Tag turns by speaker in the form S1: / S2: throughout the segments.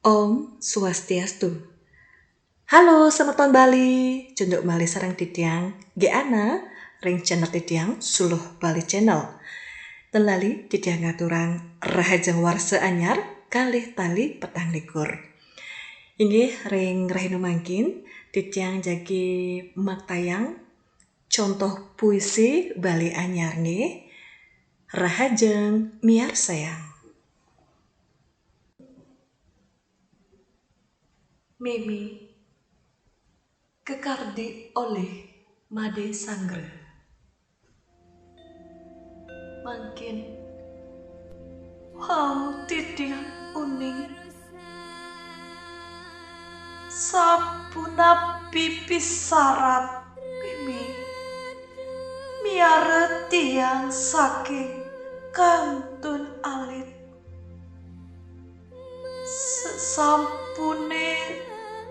S1: Om Swastiastu. Halo, selamat tahun Bali. Cunduk Bali sarang titiang. Ana, ring channel titiang suluh Bali channel. Telali titiang ngaturang rahajeng warsa anyar kalih tali petang likur. Inggih ring rahinu mangkin titiang jagi maktayang contoh puisi Bali anyar nggih. Rahajeng miar sayang. Mimi kekardi oleh Made Sangre. Mangkin wow titiang uning sapuna pipis sarat Mimi miare tiang saking kantun alit sesampune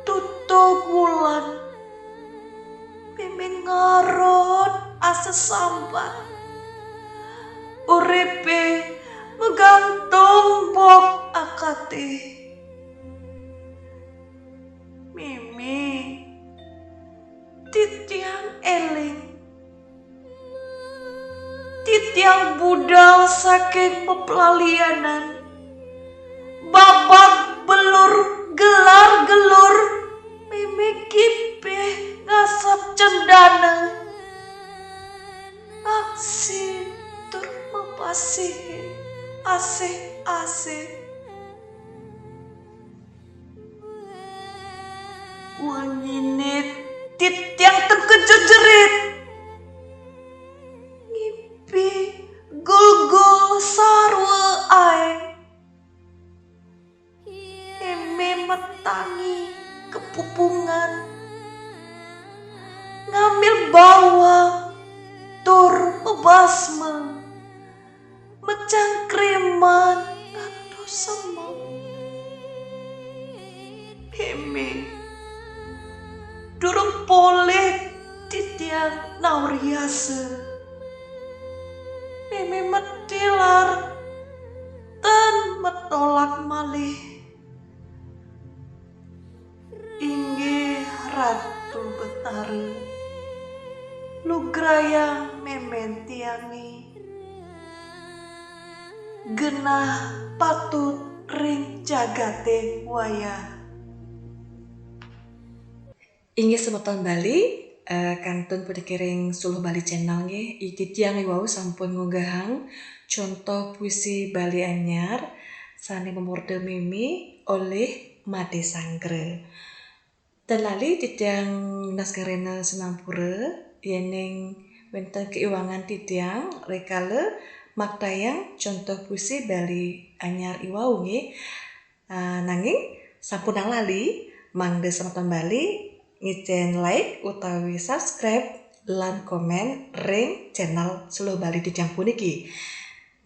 S1: tutug wulan Mimi ngarot asa sambat uripe megantung bok akate Mimi titiang eling titiang budal saking pepelalianan babak belur gelar gelur Mimi kipe ngasap cendana aksi tur mapasih asih-asih wanyine titiang terkejut-jerit ngipi gulgul sarwa ae Eme metangi kepupungan ngambil bawang tur mebasma mecangkreman ngantos semang Eme durung poleh titiang nauriase Eme metilar ten metolak malih inggih Ratu Betara lugraya memen tiangi genah patut ring jagate wayah. Inggih semeton Bali kantun pudekiring suluh Bali channel nggih iki tiang wau sampun ngunggahang contoh puisi Bali anyar sane memorde Mimi oleh Made Sangre. Telali titiang nasgarena Senampura yeneng wenten keiwangan titiang rekale maktayang contoh puisi Bali anyar iwau nggih nanging sampun lali mangde semeton Bali ngicen like utawi subscribe lan komen ring channel suluh Bali titiang puniki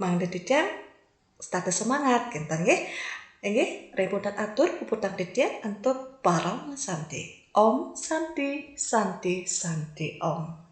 S1: mangde titiang status semangat kenten nggih. Inggih, repotat atur puputang titiang untuk param santi. Om Santi Santi Santi Om.